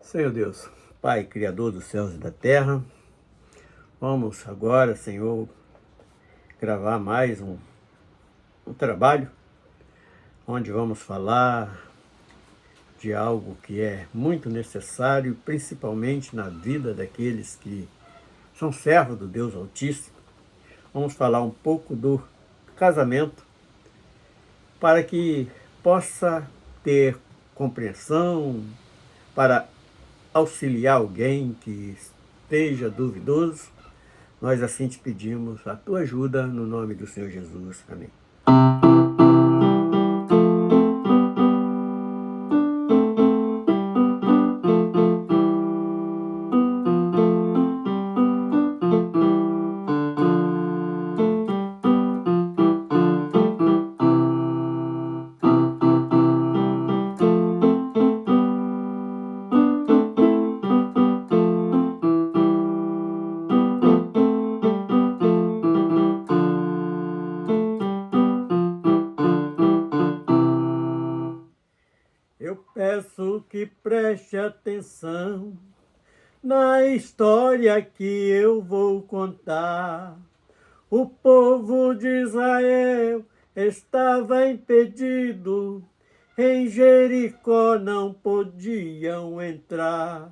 Senhor Deus, Pai, Criador dos céus e da terra, vamos agora, Senhor, gravar mais um trabalho onde vamos falar de algo que é muito necessário, principalmente na vida daqueles que são servos do Deus Altíssimo. Vamos falar um pouco do casamento para que possa ter compreensão, para auxiliar alguém que esteja duvidoso. Nós assim te pedimos a tua ajuda no nome do Senhor Jesus. Amém. Eu peço que preste atenção na história que eu vou contar. O povo de Israel estava impedido, em Jericó não podiam entrar,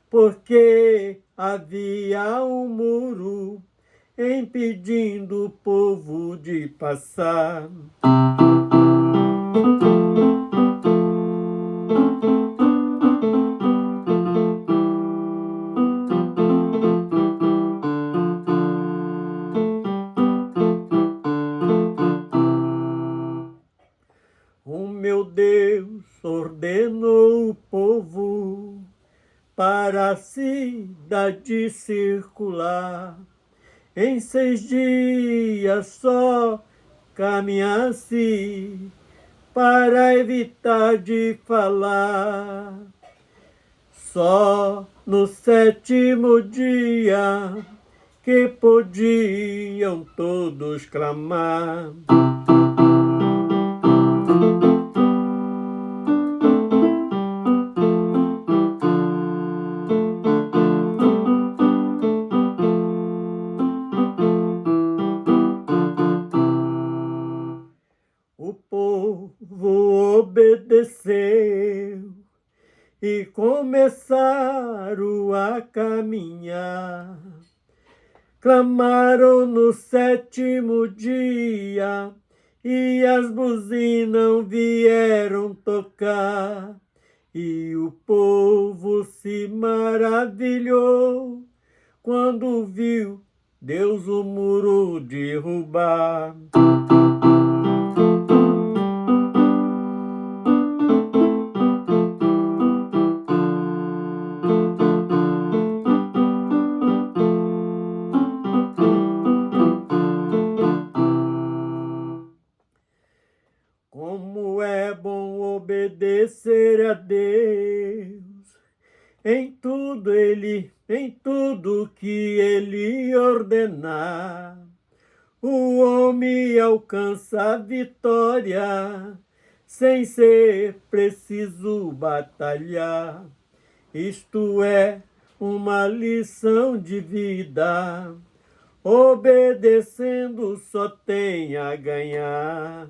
porque havia um muro impedindo o povo de passar. O meu Deus ordenou o povo para a cidade circular. Em 6 dias só caminhasse para evitar de falar. Só no 7º dia que podiam todos clamar. O povo obedeceu e começaram a caminhar. Clamaram no 7º dia e as buzinas vieram tocar. E o povo se maravilhou quando viu Deus o muro derrubar. Como é bom obedecer a Deus em tudo que Ele ordenar. O homem alcança a vitória sem ser preciso batalhar. Isto é uma lição de vida. Obedecendo só tem a ganhar.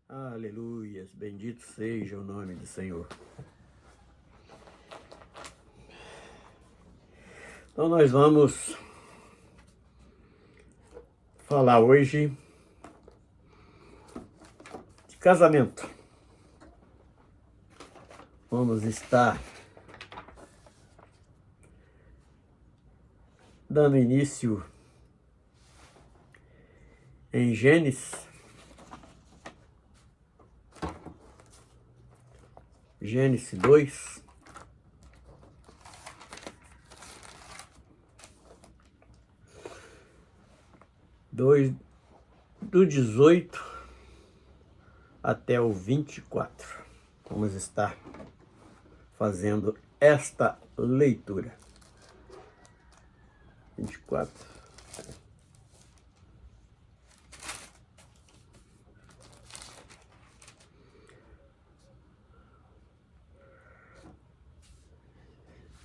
Aleluias, bendito seja o nome do Senhor. Então nós vamos falar hoje de casamento. Vamos estar dando início em Gênesis 2, do 18 até o 24. Vamos estar fazendo esta leitura. 24.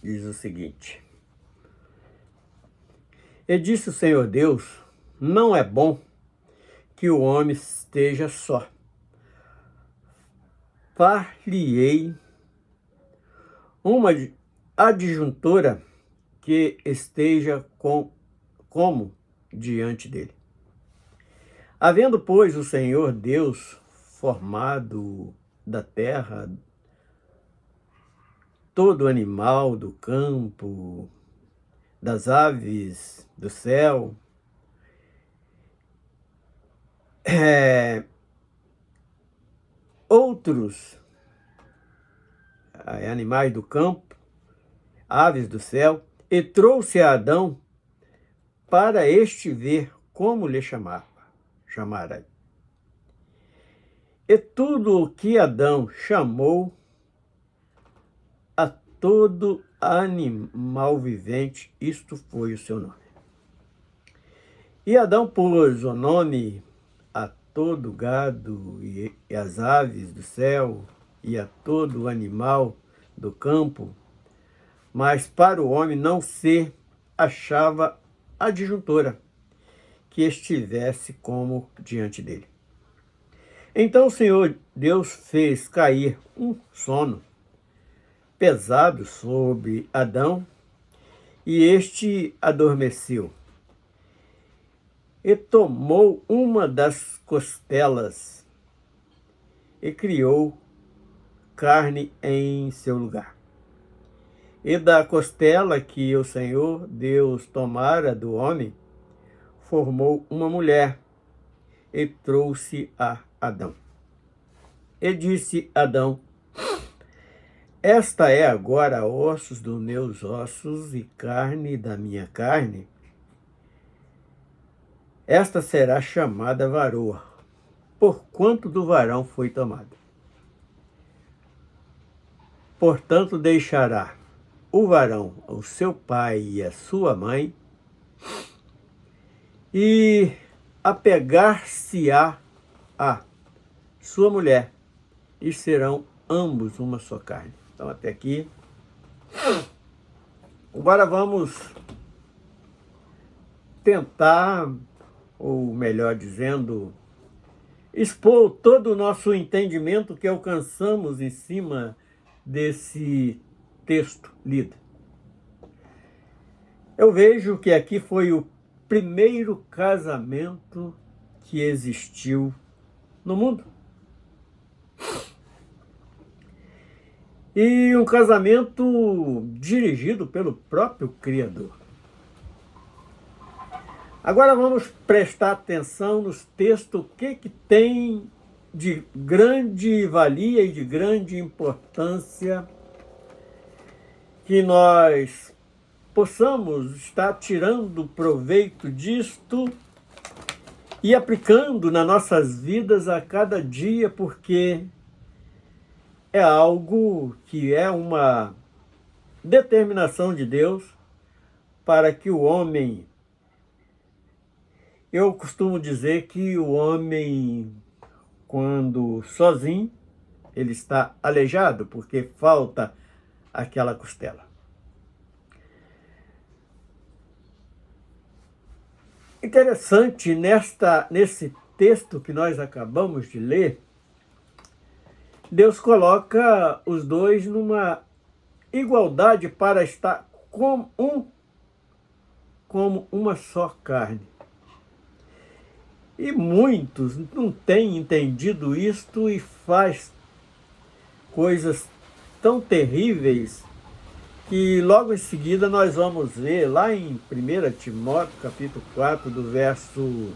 Diz o seguinte: E disse o Senhor Deus, não é bom que o homem esteja só. Far-lhe-ei uma adjuntora que esteja como diante dele. Havendo, pois, o Senhor Deus formado da terra todo animal do campo, das aves do céu, outros animais do campo, aves do céu, e trouxe a Adão para este ver como lhe chamará. E tudo o que Adão chamou a todo animal vivente, isto foi o seu nome. E Adão pôs o nome a todo gado e as aves do céu e a todo animal do campo, mas para o homem não se achava adjuntora que estivesse como diante dele. Então o Senhor Deus fez cair um sono pesado sobre Adão, e este adormeceu. E tomou uma das costelas e criou carne em seu lugar. E da costela que o Senhor Deus tomara do homem, formou uma mulher e trouxe a Adão. E disse Adão: Esta é agora ossos dos meus ossos e carne da minha carne. Esta será chamada varoa, porquanto do varão foi tomada. Portanto, deixará o varão o seu pai e a sua mãe, e apegar-se-á a sua mulher, e serão ambos uma só carne. Então, até aqui. Agora vamos tentar, ou melhor dizendo, expor todo o nosso entendimento que alcançamos em cima desse texto lido. Eu vejo que aqui foi o primeiro casamento que existiu no mundo. E um casamento dirigido pelo próprio Criador. Agora vamos prestar atenção nos textos, o que tem de grande valia e de grande importância que nós possamos estar tirando proveito disto e aplicando nas nossas vidas a cada dia, porque é algo que é uma determinação de Deus para que o homem... Eu costumo dizer que o homem, quando sozinho, ele está aleijado, porque falta aquela costela. Interessante, nesse texto que nós acabamos de ler, Deus coloca os dois numa igualdade para estar como uma só carne. E muitos não têm entendido isto e faz coisas tão terríveis que logo em seguida nós vamos ver lá em 1 Timóteo, capítulo 4, do verso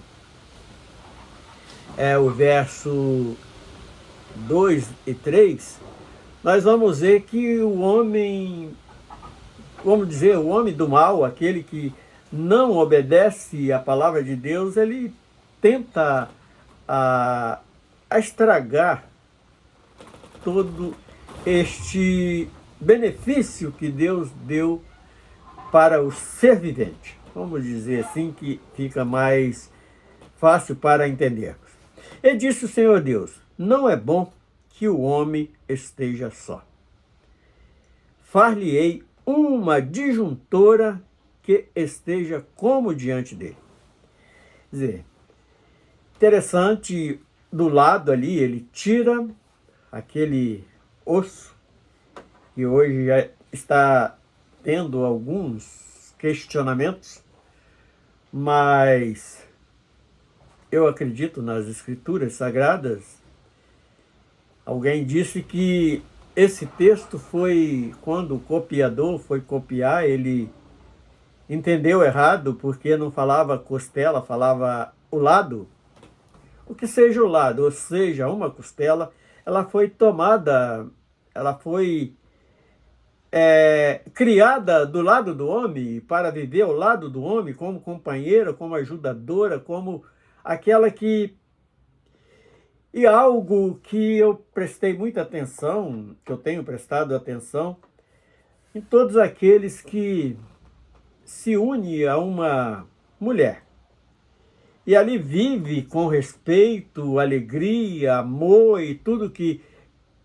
2 e 3, nós vamos ver que o homem, vamos dizer, o homem do mal, aquele que não obedece à palavra de Deus, ele tenta a estragar todo este benefício que Deus deu para o ser vivente. Vamos dizer assim, que fica mais fácil para entendermos. E disse o Senhor Deus: não é bom que o homem esteja só. Far-lhe-ei uma disjuntora que esteja como diante dele. Quer dizer, interessante, do lado ali, ele tira aquele osso, que hoje já está tendo alguns questionamentos, mas eu acredito nas Escrituras Sagradas. Alguém disse que esse texto foi, quando o copiador foi copiar, ele entendeu errado, porque não falava costela, falava o lado. O que seja o lado, ou seja, uma costela, ela foi tomada, ela foi criada do lado do homem, para viver ao lado do homem, como companheira, como ajudadora, como aquela que... E algo que eu prestei muita atenção, que eu tenho prestado atenção, em todos aqueles que se unem a uma mulher. E ali vive com respeito, alegria, amor e tudo que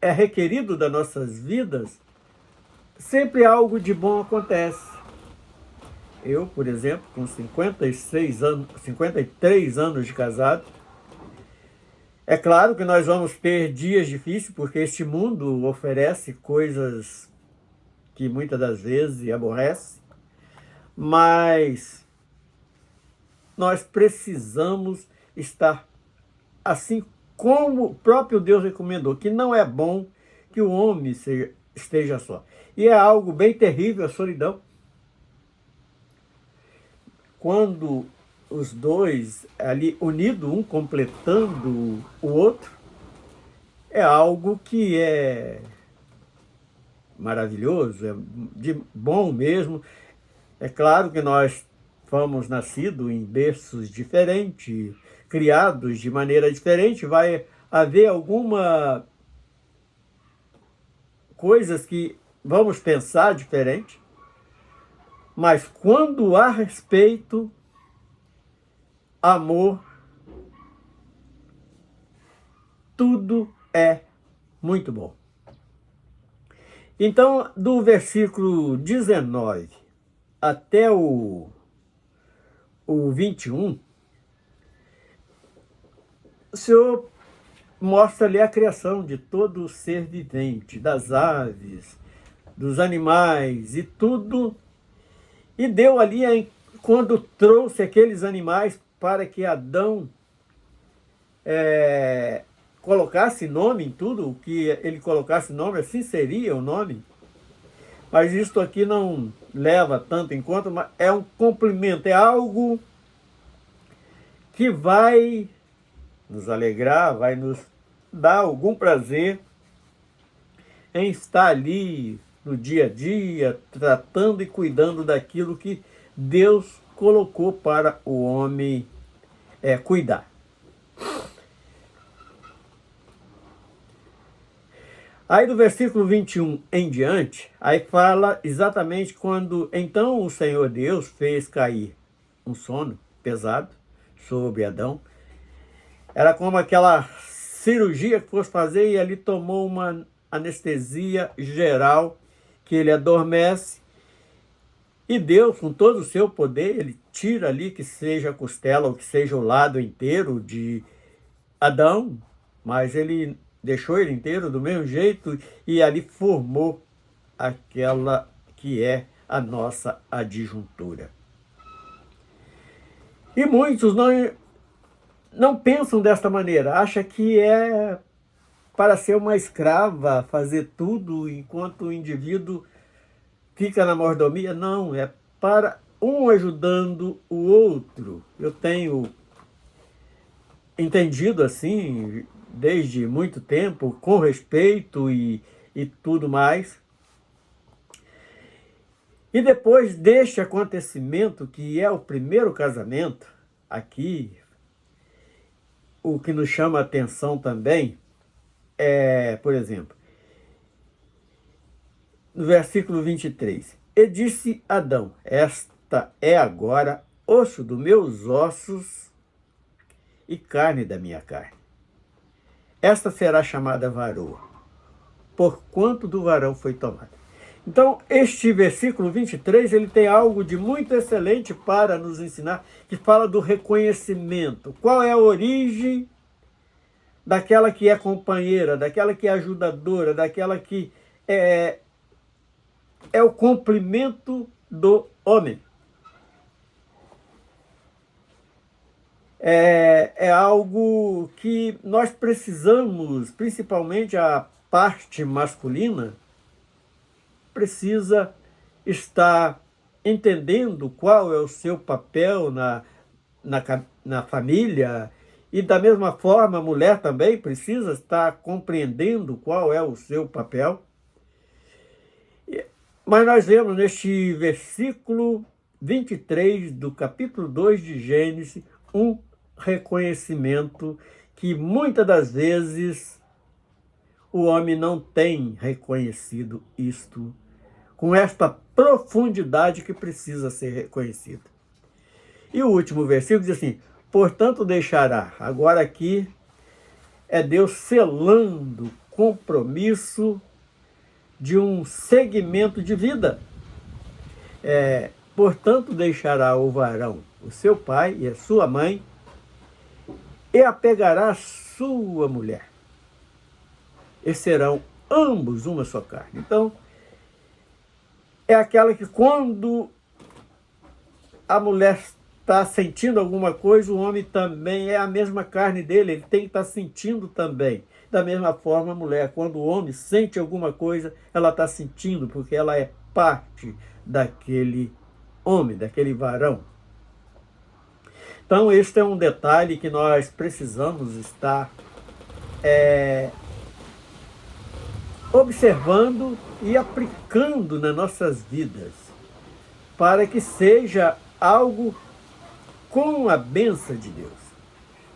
é requerido das nossas vidas, sempre algo de bom acontece. Eu, por exemplo, com 56 anos, 53 anos de casado, é claro que nós vamos ter dias difíceis, porque este mundo oferece coisas que muitas das vezes aborrece, mas nós precisamos estar assim como o próprio Deus recomendou, que não é bom que o homem esteja só. E é algo bem terrível a solidão. Quando os dois ali unidos, um completando o outro, é algo que é maravilhoso, é de bom mesmo. É claro que nós fomos nascidos em berços diferentes, criados de maneira diferente, vai haver alguma coisas que vamos pensar diferente, mas quando há respeito, amor, tudo é muito bom. Então, do versículo 19 até o 21, o Senhor mostra ali a criação de todo ser vivente, das aves, dos animais e tudo. E deu ali, quando trouxe aqueles animais para que Adão colocasse nome em tudo, o que ele colocasse nome, assim seria o nome. Mas isto aqui não leva tanto em conta, mas é um complemento, é algo que vai nos alegrar, vai nos dar algum prazer em estar ali no dia a dia, tratando e cuidando daquilo que Deus colocou para o homem cuidar. Aí do versículo 21 em diante, aí fala exatamente quando então o Senhor Deus fez cair um sono pesado sobre Adão. Era como aquela cirurgia que fosse fazer e ali tomou uma anestesia geral, que ele adormece. E Deus, com todo o seu poder, ele tira ali, que seja a costela ou que seja o lado inteiro de Adão, mas ele deixou ele inteiro do mesmo jeito e ali formou aquela que é a nossa adjuntura. E muitos não pensam desta maneira, acham que é para ser uma escrava, fazer tudo enquanto o indivíduo fica na mordomia. Não, é para um ajudando o outro. Eu tenho entendido assim, desde muito tempo, com respeito e tudo mais. E depois deste acontecimento, que é o primeiro casamento, aqui, o que nos chama a atenção também é, por exemplo, no versículo 23. E disse Adão: esta é agora osso dos meus ossos e carne da minha carne. Esta será chamada varoa, porquanto do varão foi tomada. Então, este versículo 23, ele tem algo de muito excelente para nos ensinar, que fala do reconhecimento. Qual é a origem daquela que é companheira, daquela que é ajudadora, daquela que é o complemento do homem. É algo que nós precisamos, principalmente a parte masculina, precisa estar entendendo qual é o seu papel na família, e da mesma forma a mulher também precisa estar compreendendo qual é o seu papel. Mas nós vemos neste versículo 23 do capítulo 2 de Gênesis um reconhecimento que muitas das vezes o homem não tem reconhecido isto com esta profundidade que precisa ser reconhecida. E o último versículo diz assim: portanto deixará. Agora aqui é Deus selando compromisso de um segmento de vida. Portanto deixará o varão o seu pai e a sua mãe e apegará a sua mulher, e serão ambos uma só carne. Então, é aquela que quando a mulher está sentindo alguma coisa, o homem também é a mesma carne dele, ele tem que estar sentindo também. Da mesma forma, a mulher, quando o homem sente alguma coisa, ela está sentindo, porque ela é parte daquele homem, daquele varão. Então, este é um detalhe que nós precisamos estar observando e aplicando nas nossas vidas, para que seja algo com a bênção de Deus.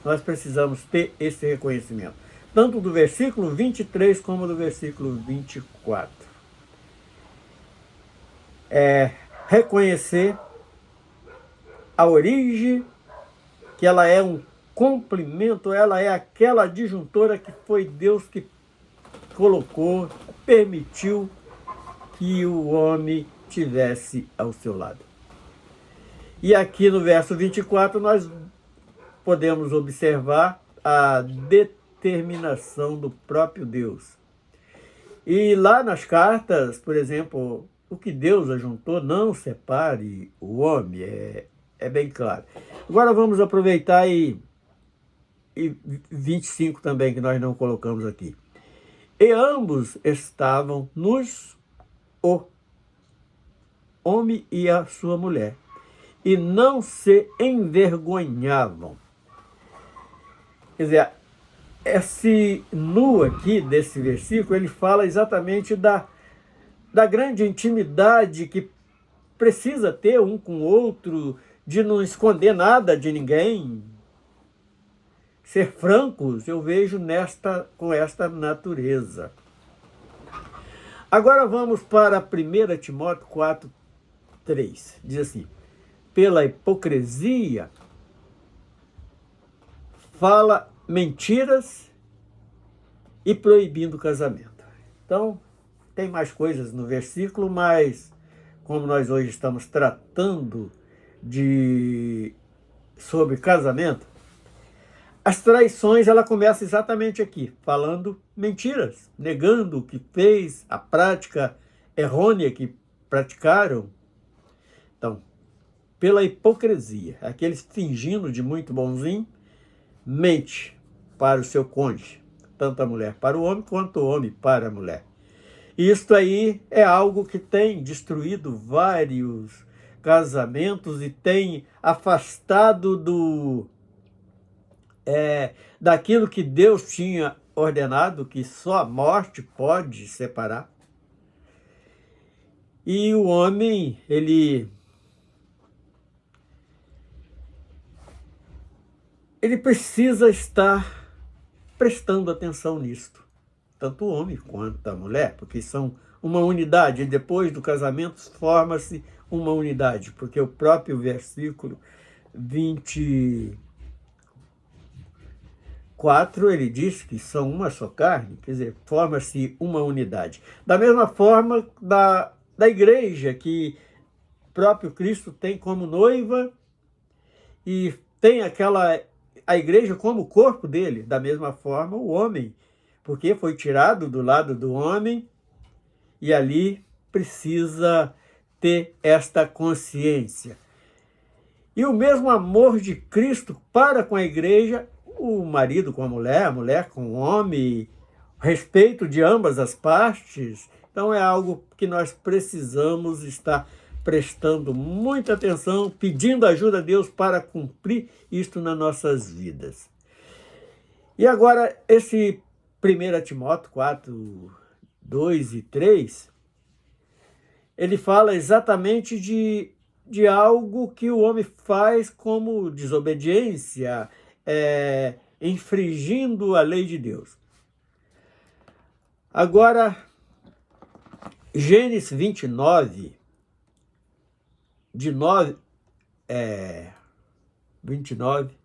Nós precisamos ter esse reconhecimento, tanto do versículo 23 como do versículo 24. Reconhecer a origem, que ela é um complemento, ela é aquela adjuntora que foi Deus que colocou, permitiu que o homem tivesse ao seu lado. E aqui no verso 24 nós podemos observar a determinação do próprio Deus. E lá nas cartas, por exemplo, o que Deus ajuntou, não separe o homem, é bem claro. Agora vamos aproveitar e 25 também, que nós não colocamos aqui. E ambos estavam nus, o homem e a sua mulher, e não se envergonhavam. Quer dizer, esse nu aqui desse versículo, ele fala exatamente da grande intimidade que precisa ter um com o outro, de não esconder nada de ninguém, ser francos, eu vejo com esta natureza. Agora vamos para 1 Timóteo 4:3. Diz assim: pela hipocrisia fala mentiras e proibindo o casamento. Então, tem mais coisas no versículo, mas como nós hoje estamos tratando sobre casamento, as traições, ela começa exatamente aqui, falando mentiras, negando o que fez, a prática errônea que praticaram. Então, pela hipocrisia, aqueles fingindo de muito bonzinho, mente para o seu cônjuge, tanto a mulher para o homem, quanto o homem para a mulher. Isso aí é algo que tem destruído vários casamentos e tem afastado daquilo que Deus tinha ordenado, que só a morte pode separar. E o homem, ele precisa estar prestando atenção nisto, tanto o homem quanto a mulher, porque são uma unidade. E depois do casamento forma-se uma unidade, porque o próprio versículo 24, ele diz que são uma só carne, quer dizer, forma-se uma unidade. Da mesma forma da igreja, que o próprio Cristo tem como noiva e tem a igreja como corpo dele. Da mesma forma o homem, porque foi tirado do lado do homem e ali precisa ter esta consciência. E o mesmo amor de Cristo para com a igreja, o marido com a mulher com o homem, respeito de ambas as partes. Então é algo que nós precisamos estar prestando muita atenção, pedindo ajuda a Deus para cumprir isto nas nossas vidas. E agora, esse 1 Timóteo 4, 2 e 3, ele fala exatamente de algo que o homem faz como desobediência, infringindo a lei de Deus. Agora, Gênesis 29, 29,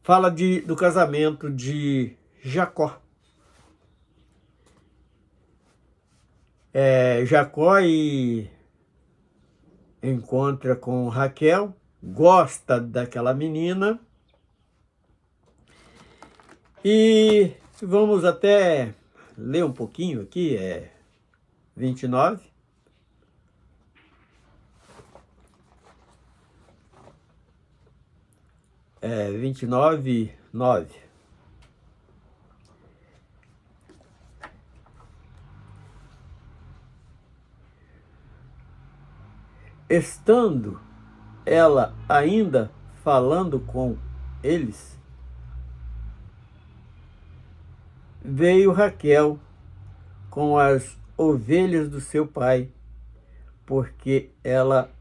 fala do casamento de Jacó. Jacó encontra com Raquel, gosta daquela menina, e vamos até ler um pouquinho aqui, 29. É, 29, 9. Estando ela ainda falando com eles, veio Raquel com as ovelhas do seu pai, porque ela...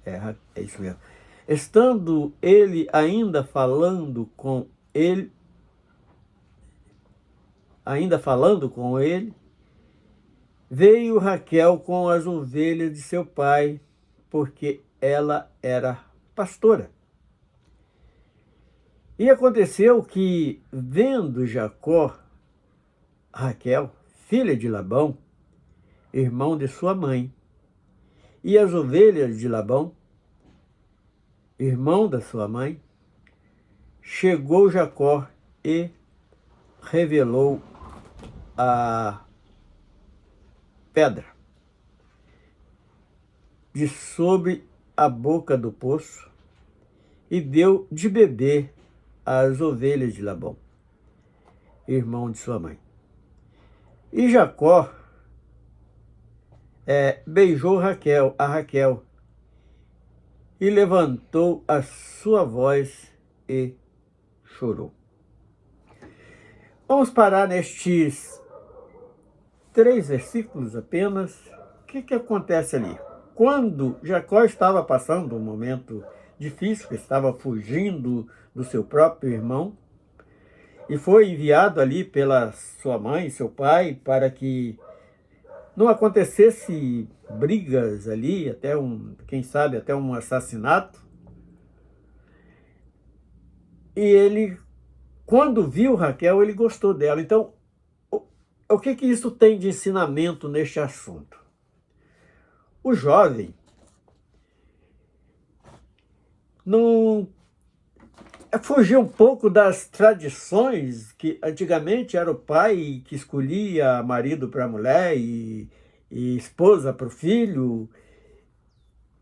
É isso mesmo. Estando ele ainda falando com ele, veio Raquel com as ovelhas de seu pai, porque ela era pastora. E aconteceu que, vendo Jacó, Raquel, filha de Labão, irmão de sua mãe, e as ovelhas de Labão, irmão da sua mãe, chegou Jacó e revelou a pedra de sobre a boca do poço e deu de beber às ovelhas de Labão, irmão de sua mãe. E Jacó beijou a Raquel, e levantou a sua voz e chorou. Vamos parar nestes 3 versículos apenas. O que acontece ali? Quando Jacó estava passando um momento difícil, que estava fugindo do seu próprio irmão, e foi enviado ali pela sua mãe e seu pai para que não acontecesse brigas ali, quem sabe até um assassinato. E ele, quando viu Raquel, ele gostou dela. Então, o que isso tem de ensinamento neste assunto? O jovem não fugir um pouco das tradições que antigamente era o pai que escolhia marido para a mulher e esposa para o filho,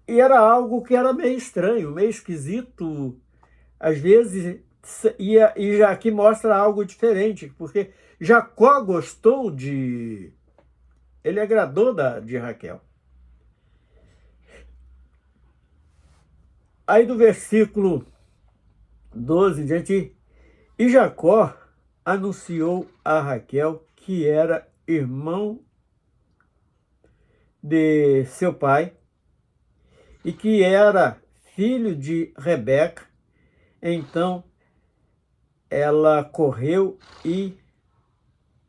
e era algo que era meio estranho, meio esquisito, às vezes, e já aqui mostra algo diferente, porque Jacó ele agradou de Raquel. Aí do versículo 12 diante, e Jacó anunciou a Raquel que era irmão de seu pai e que era filho de Rebeca. Então ela correu e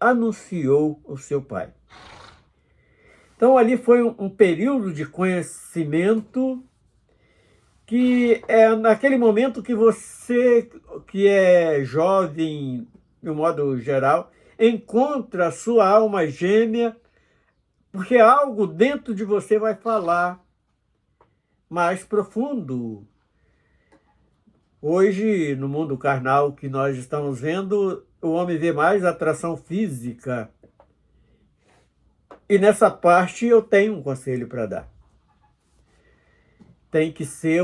anunciou o seu pai. Então ali foi um período de conhecimento que é naquele momento que você, que é jovem, de um modo geral, encontra a sua alma gêmea, porque algo dentro de você vai falar mais profundo. Hoje, no mundo carnal que nós estamos vendo, o homem vê mais atração física. E nessa parte eu tenho um conselho para dar. Tem que ser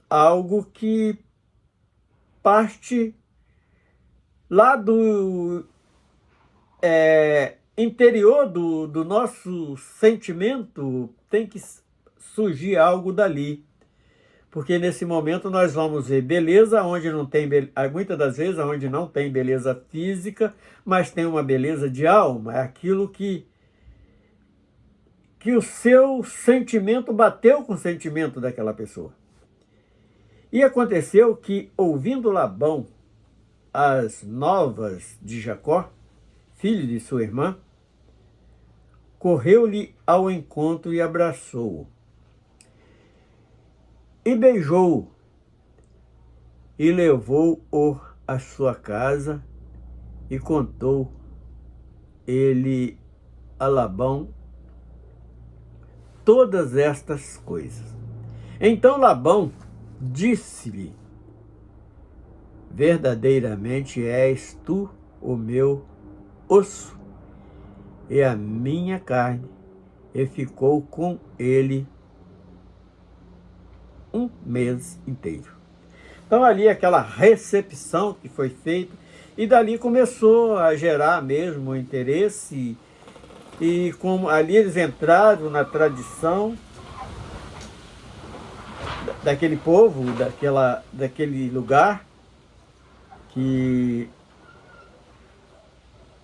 algo que parte lá do interior do nosso sentimento, tem que surgir algo dali. Porque nesse momento nós vamos ver beleza onde não tem, muitas das vezes onde não tem beleza física, mas tem uma beleza de alma, é aquilo que o seu sentimento bateu com o sentimento daquela pessoa. E aconteceu que, ouvindo Labão as novas de Jacó, filho de sua irmã, correu-lhe ao encontro e abraçou-o. E beijou-o, e levou-o à sua casa, e contou ele a Labão todas estas coisas. Então Labão disse-lhe: verdadeiramente és tu o meu osso e a minha carne. E ficou com ele um mês inteiro. Então ali aquela recepção que foi feita, e dali começou a gerar mesmo interesse, e como ali eles entraram na tradição daquele povo, daquele lugar, que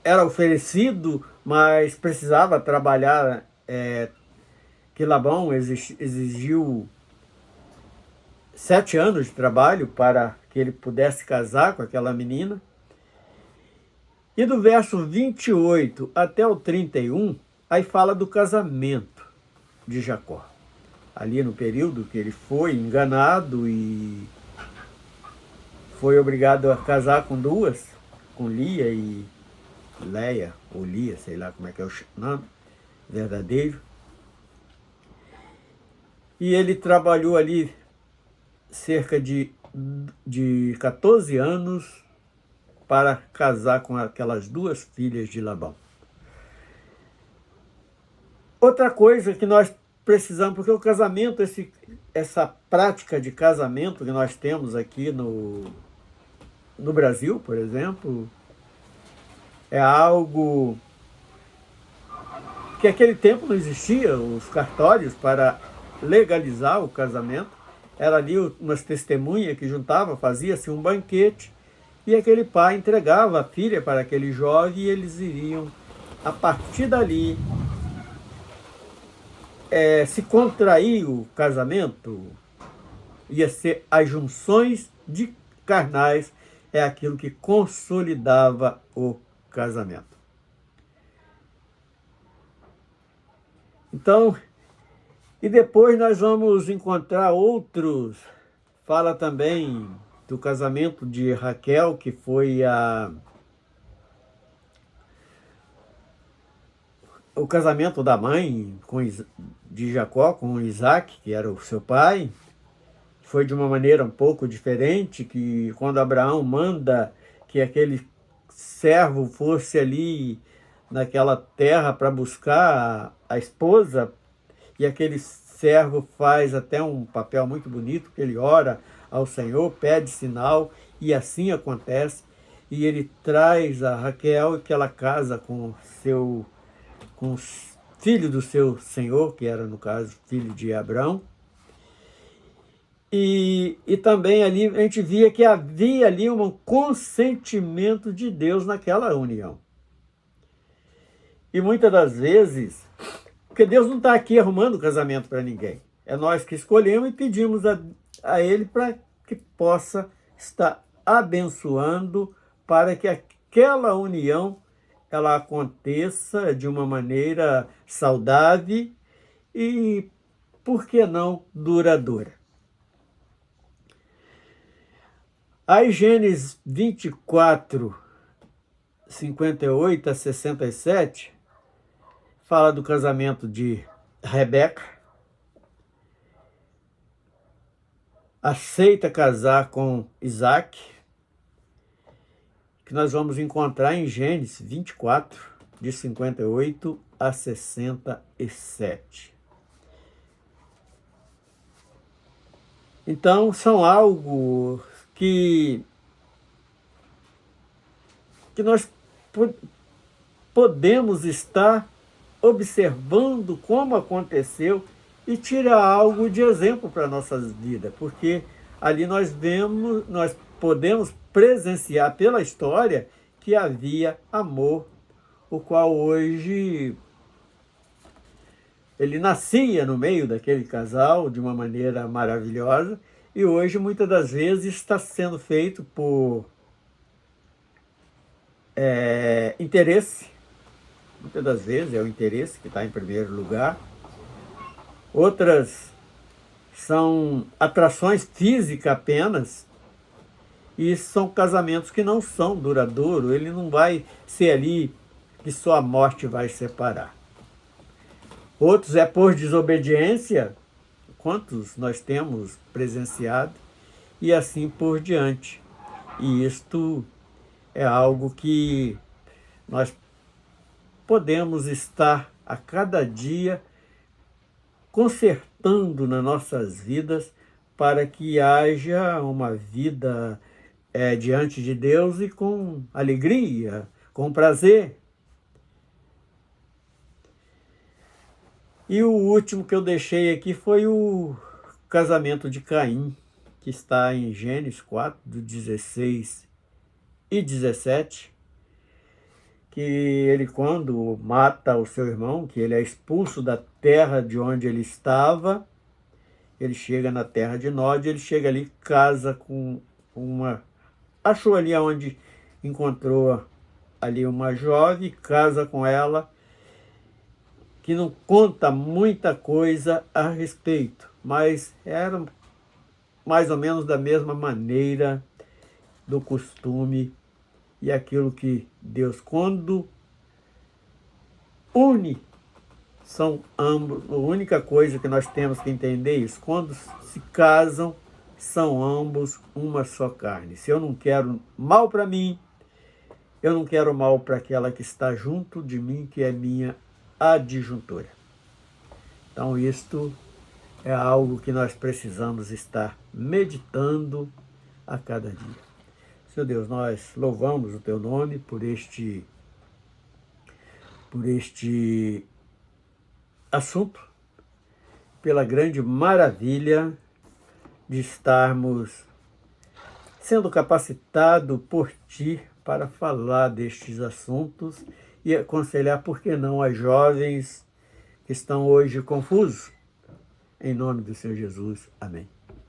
era oferecido, mas precisava trabalhar, que Labão exigiu 7 anos de trabalho para que ele pudesse casar com aquela menina. E do verso 28 até o 31, aí fala do casamento de Jacó. Ali no período que ele foi enganado e foi obrigado a casar com duas, com Lia e Leia, ou Lia, sei lá como é que é o nome verdadeiro. E ele trabalhou ali cerca de 14 anos para casar com aquelas duas filhas de Labão. Outra coisa que nós precisamos, porque o casamento, essa prática de casamento que nós temos aqui no Brasil, por exemplo, é algo que naquele tempo não existia, os cartórios para legalizar o casamento. Era ali umas testemunhas que juntavam, fazia-se um banquete, e aquele pai entregava a filha para aquele jovem, e eles iriam, a partir dali, se contrair o casamento, ia ser as junções de carnais, é aquilo que consolidava o casamento. Então, e depois nós vamos encontrar outros, fala também do casamento de Raquel, que foi o casamento da mãe de Jacó com Isaac, que era o seu pai. Foi de uma maneira um pouco diferente, que quando Abraão manda que aquele servo fosse ali naquela terra para buscar a esposa, e aquele servo faz até um papel muito bonito, que ele ora ao Senhor, pede sinal, e assim acontece. E ele traz a Raquel, que ela casa com o filho do seu senhor, que era, no caso, filho de Abraão. E também ali a gente via que havia ali um consentimento de Deus naquela união. E muitas das vezes, porque Deus não está aqui arrumando casamento para ninguém. É nós que escolhemos e pedimos a Ele para que possa estar abençoando, para que aquela união ela aconteça de uma maneira saudável e, por que não, duradoura. Aí Gênesis 24, 58 a 67, fala do casamento de Rebeca, aceita casar com Isaac, que nós vamos encontrar em Gênesis 24, de 58 a 67. Então, são algo que nós podemos estar observando como aconteceu e tirar algo de exemplo para nossas vidas, porque ali nós podemos presenciar pela história que havia amor, o qual hoje ele nascia no meio daquele casal de uma maneira maravilhosa e hoje muitas das vezes está sendo feito por interesse. Muitas das vezes é o interesse que está em primeiro lugar. Outras são atrações físicas apenas. E são casamentos que não são duradouros. Ele não vai ser ali que só a morte vai separar. Outros é por desobediência, quantos nós temos presenciado, e assim por diante. E isto é algo que nós podemos estar a cada dia consertando nas nossas vidas para que haja uma vida diante de Deus e com alegria, com prazer. E o último que eu deixei aqui foi o casamento de Caim, que está em Gênesis 4, do 16 e 17, que ele, quando mata o seu irmão, que ele é expulso da terra de onde ele estava, ele chega na terra de Nod, ele chega ali, casa com uma... Achou ali onde encontrou ali uma jovem, casa com ela, que não conta muita coisa a respeito, mas era mais ou menos da mesma maneira do costume e aquilo que Deus, quando une, são ambos, a única coisa que nós temos que entender é isso, quando se casam, são ambos uma só carne. Se eu não quero mal para mim, eu não quero mal para aquela que está junto de mim, que é minha adjuntora. Então, isto é algo que nós precisamos estar meditando a cada dia. Senhor Deus, nós louvamos o Teu nome por este assunto, pela grande maravilha de estarmos sendo capacitados por Ti para falar destes assuntos e aconselhar, por que não, as jovens que estão hoje confusos. Em nome do Senhor Jesus. Amém.